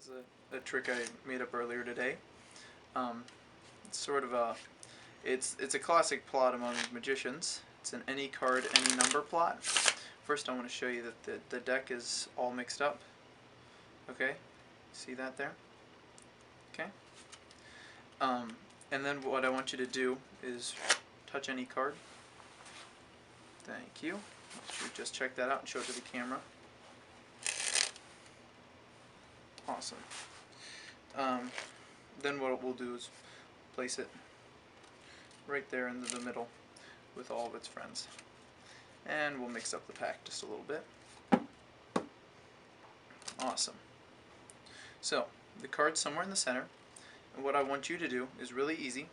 This is a trick I made up earlier today. It's sort of a, it's a classic plot among magicians. It's an any card, any number plot. First I want to show you that the deck is all mixed up. Okay, see that there? Okay. And then what I want you to do is touch any card. Thank you. Just check that out and show it to the camera. Awesome. Then what we'll do is place it right there in the middle with all of its friends. And we'll mix up the pack just a little bit. Awesome. So, the card's somewhere in the center. And what I want you to do is really easy.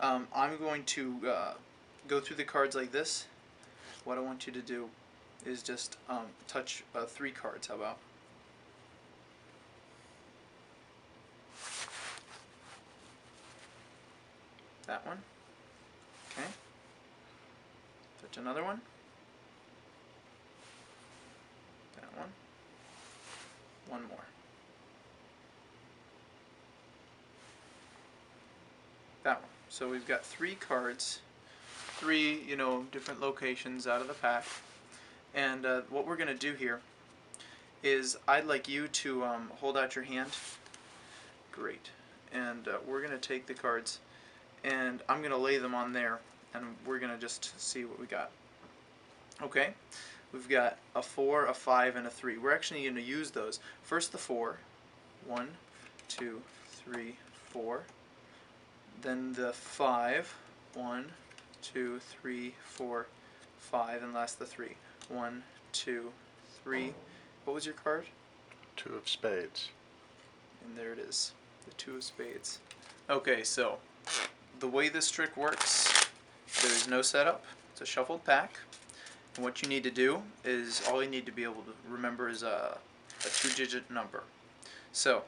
I'm going to go through the cards like this. What I want you to do is just touch 3 cards. How about? That one. Okay. Touch another one. That one. One more. That one. So we've got 3 cards, 3, different locations out of the pack. And what we're going to do here is I'd like you to hold out your hand. Great. And we're going to take the cards and I'm going to lay them on there and we're going to just see what we got. Okay, we've got a 4, a 5, and a 3. We're actually going to use those. First the 4. 1, 2, 3, 4. Then the 5. 1, 2, 3, 4, 5. And last the 3. 1, 2, 3. What was your card? 2 of spades. And there it is. The 2 of spades. Okay, so the way this trick works, there is no setup. It's a shuffled pack. And what you need to do is, all you need to be able to remember is a 2-digit number. So,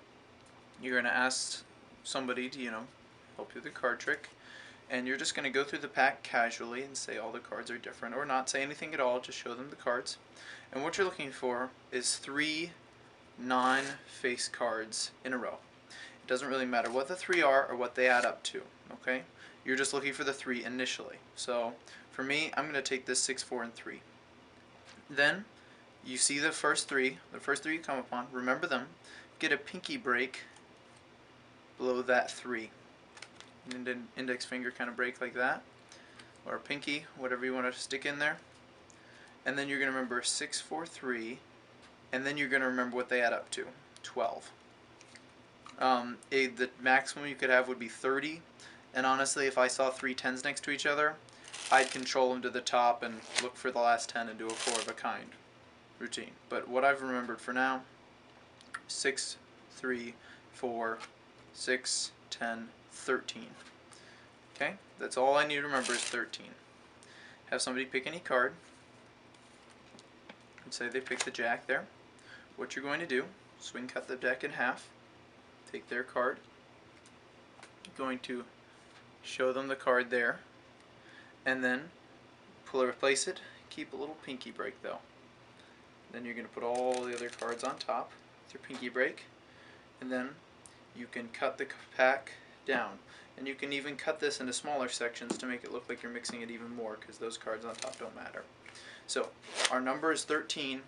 you're going to ask somebody to, help you with the card trick. And you're just going to go through the pack casually and say all the cards are different. Or not say anything at all, just show them the cards. And what you're looking for is 3 non-face cards in a row. It doesn't really matter what the 3 are or what they add up to, okay? You're just looking for the 3 initially. So, for me, I'm going to take this 6, 4, and 3. Then, you see the first 3 you come upon, remember them, get a pinky break below that 3. An index finger kind of break like that, or a pinky, whatever you want to stick in there. And then you're going to remember 6, 4, 3, and then you're going to remember what they add up to, 12. The maximum you could have would be 30, and honestly, if I saw 3 10s next to each other, I'd control them to the top and look for the last 10 and do a 4 of a kind routine. But what I've remembered for now, 6, 3, 4, 6, 10, 13. Okay, that's all I need to remember is 13. Have somebody pick any card, and say they pick the jack there. What you're going to do, swing cut the deck in half, take their card, you're going to show them the card there, and then replace it, keep a little pinky break though. Then you're going to put all the other cards on top with your pinky break, and then you can cut the pack down. And you can even cut this into smaller sections to make it look like you're mixing it even more, because those cards on top don't matter. So our number is 13,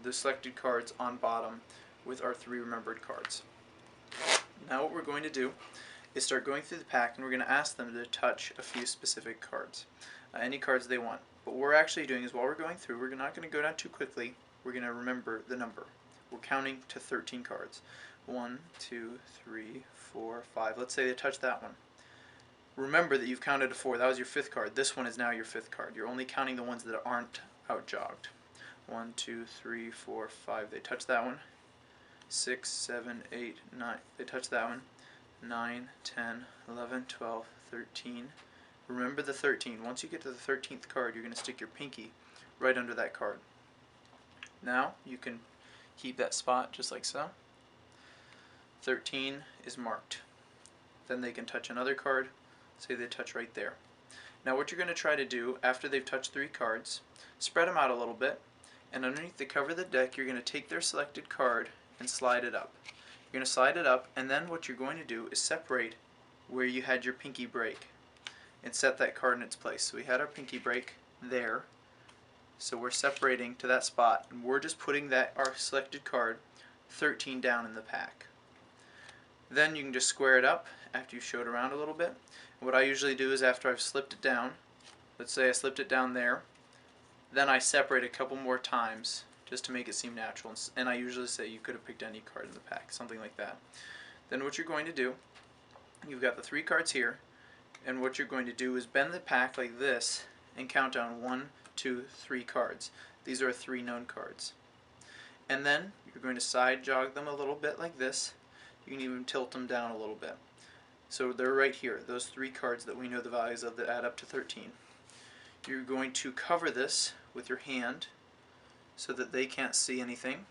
the selected cards on bottom with our 3 remembered cards. Now what we're going to do is start going through the pack, and we're going to ask them to touch a few specific cards. Any cards they want. But what we're actually doing is, while we're going through, we're not going to go down too quickly. We're going to remember the number. We're counting to 13 cards. 1, 2, 3, 4, 5. Let's say they touch that one. Remember that you've counted to 4. That was your 5th card. This one is now your 5th card. You're only counting the ones that aren't outjogged. 1, 2, 3, 4, 5. They touch that one. 6, 7, 8, 9. They touch that one. 9, 10, 11, 12, 13. Remember the 13. Once you get to the 13th card, you're going to stick your pinky right under that card. Now you can keep that spot just like so. 13 is marked. Then they can touch another card. Say they touch right there. Now what you're going to try to do after they've touched 3 cards, spread them out a little bit, and underneath the cover of the deck you're going to take their selected card and slide it up. You're going to slide it up, and then what you're going to do is separate where you had your pinky break and set that card in its place. So we had our pinky break there, so we're separating to that spot, and we're just putting that our selected card 13 down in the pack. Then you can just square it up after you've showed around a little bit. And what I usually do is after I've slipped it down, let's say I slipped it down there, then I separate a couple more times just to make it seem natural. And I usually say you could have picked any card in the pack, something like that. Then what you're going to do, you've got the 3 cards here, and what you're going to do is bend the pack like this and count down 1, 2, 3 cards. These are 3 known cards. And then you're going to side jog them a little bit like this. You can even tilt them down a little bit. So they're right here, those 3 cards that we know the values of that add up to 13. You're going to cover this with your hand so that they can't see anything.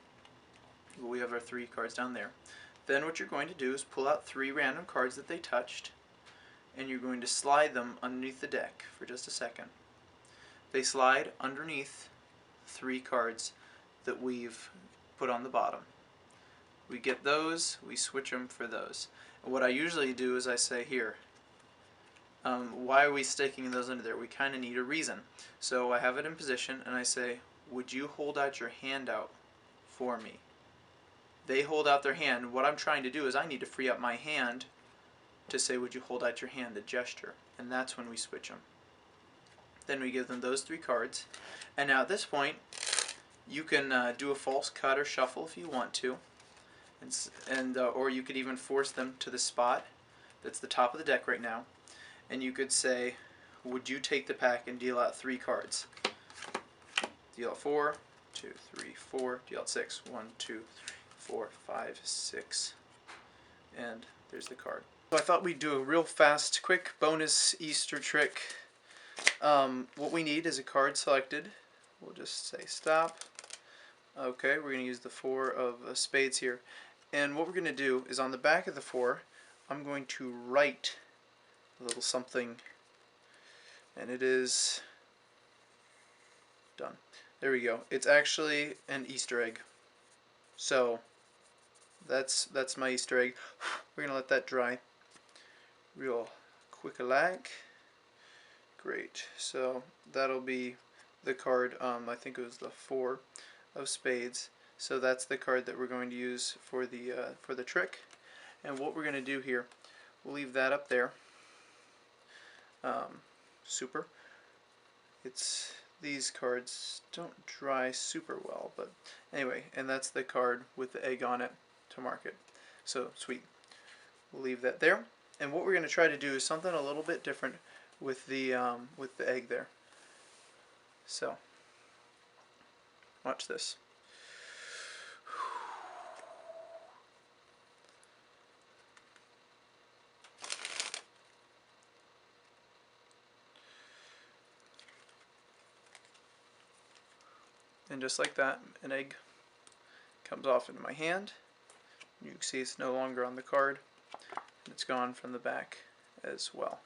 We have our 3 cards down there. Then what you're going to do is pull out 3 random cards that they touched, and you're going to slide them underneath the deck for just a second. They slide underneath 3 cards that we've put on the bottom. We get those, we switch them for those. And what I usually do is I say, here, why are we sticking those under there? We kind of need a reason. So I have it in position and I say, would you hold out your hand out for me? They hold out their hand. What I'm trying to do is I need to free up my hand to say, would you hold out your hand, a gesture. And that's when we switch them. Then we give them those 3 cards. And now at this point, you can do a false cut or shuffle if you want to. Or you could even force them to the spot that's the top of the deck right now. And you could say, would you take the pack and deal out 3 cards? Deal out 4, 2, 3, 4, deal out 6, 1, 2, 3, 4, 5, 6, and there's the card. So I thought we'd do a real fast, quick bonus Easter trick. What we need is a card selected. We'll just say stop. Okay, we're going to use the 4 of spades here. And what we're going to do is on the back of the 4, I'm going to write a little something, and it is done. There we go. It's actually an Easter egg. So that's my Easter egg. We're gonna let that dry real quick a lag. Great. So that'll be the card. I think it was the 4 of spades. So that's the card that we're going to use for the trick. And what we're gonna do here, we'll leave that up there. Super. These cards don't dry super well, but anyway, and that's the card with the egg on it to mark it. So sweet. We'll leave that there. And what we're going to try to do is something a little bit different with the egg there. So watch this. And just like that, an egg comes off into my hand. You can see it's no longer on the card. It's gone from the back as well.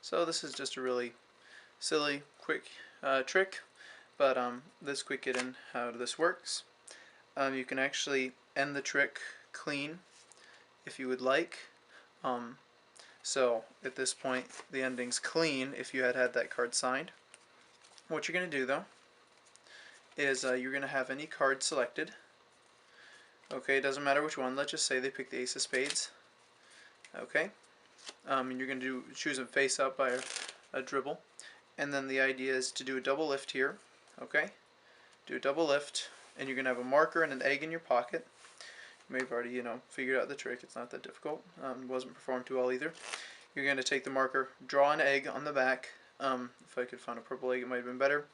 So this is just a really silly, quick trick, but this quick get in how this works. You can actually end the trick clean if you would like. So at this point, the ending's clean if you had that card signed. What you're going to do though is you're going to have any card selected. Okay, it doesn't matter which one. Let's just say they pick the ace of spades. Okay, and you're going to choose them face up by a dribble. And then the idea is to do a double lift here. Okay, do a double lift, and you're going to have a marker and an egg in your pocket. You may have already, figured out the trick. It's not that difficult. It wasn't performed too well either. You're going to take the marker, draw an egg on the back. If I could find a purple egg, it might have been better.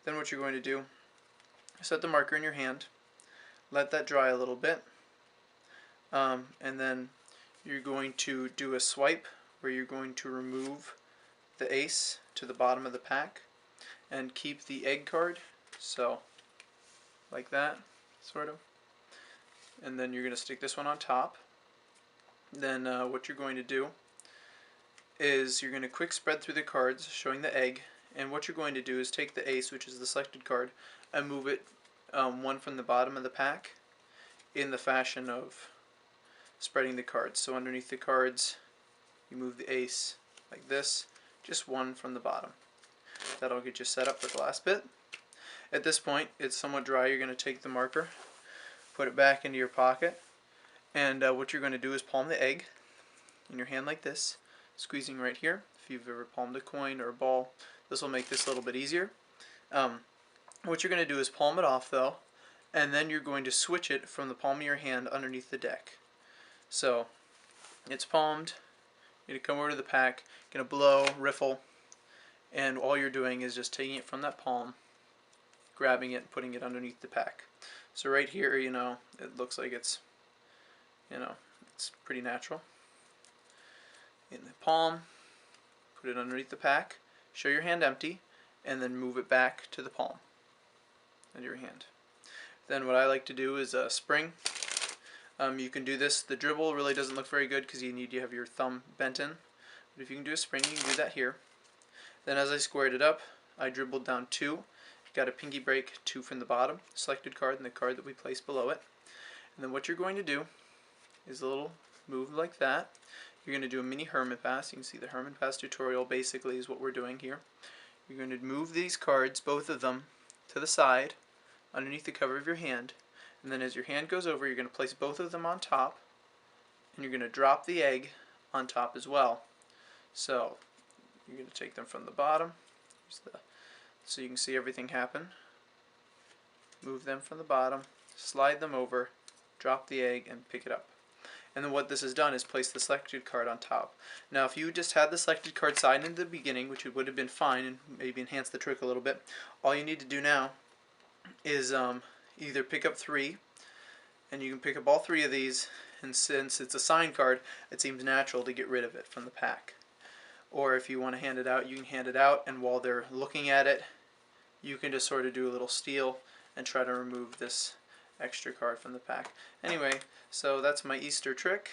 Then what you're going to do, set the marker in your hand, let that dry a little bit, and then you're going to do a swipe where you're going to remove the ace to the bottom of the pack and keep the egg card, so like that, sort of. And then you're going to stick this one on top. Then what you're going to do is you're going to quick spread through the cards showing the egg, and what you're going to do is take the ace, which is the selected card, and move it one from the bottom of the pack in the fashion of spreading the cards. So underneath the cards, you move the ace like this, just one from the bottom. That'll get you set up for the last bit. At this point, it's somewhat dry. You're going to take the marker, put it back into your pocket, and what you're going to do is palm the egg in your hand like this, squeezing right here. If you've ever palmed a coin or a ball, this will make this a little bit easier. What you're going to do is palm it off though, and then you're going to switch it from the palm of your hand underneath the deck. So it's palmed, you're going to come over to the pack, going to blow, riffle, and all you're doing is just taking it from that palm, grabbing it, and putting it underneath the pack. So right here, it looks like it's pretty natural. In the palm, put it underneath the pack, show your hand empty, and then move it back to the palm of your hand. Then what I like to do is a spring. You can do this. The dribble really doesn't look very good because you need to have your thumb bent in. But if you can do a spring, you can do that here. Then as I squared it up, I dribbled down 2. Got a pinky break, 2 from the bottom, selected card, and the card that we placed below it. And then what you're going to do is a little move like that. You're going to do a mini Hermit pass. You can see the Hermit pass tutorial basically is what we're doing here. You're going to move these cards, both of them, to the side underneath the cover of your hand. And then as your hand goes over, you're going to place both of them on top, and you're going to drop the egg on top as well. So you're going to take them from the bottom, so you can see everything happen. Move them from the bottom, slide them over, drop the egg, and pick it up. And then what this has done is place the selected card on top. Now if you just had the selected card side in the beginning, which would have been fine and maybe enhance the trick a little bit, all you need to do now is either pick up 3, and you can pick up all 3 of these, and since it's a sign card, it seems natural to get rid of it from the pack. Or if you want to hand it out, you can hand it out, and while they're looking at it, you can just sort of do a little steal and try to remove this extra card from the pack. Anyway, so that's my Easter trick,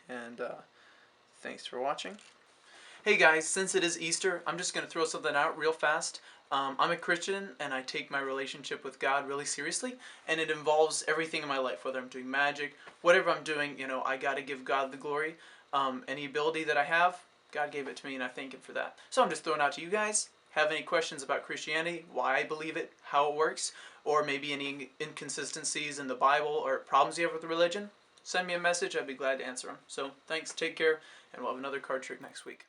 and thanks for watching. Hey guys, since it is Easter, I'm just going to throw something out real fast. I'm a Christian, and I take my relationship with God really seriously, and it involves everything in my life, whether I'm doing magic, whatever I'm doing, I got to give God the glory. Any ability that I have, God gave it to me, and I thank Him for that. So I'm just throwing out to you guys. Have any questions about Christianity, why I believe it, how it works, or maybe any inconsistencies in the Bible or problems you have with the religion? Send me a message. I'd be glad to answer them. So thanks, take care, and we'll have another card trick next week.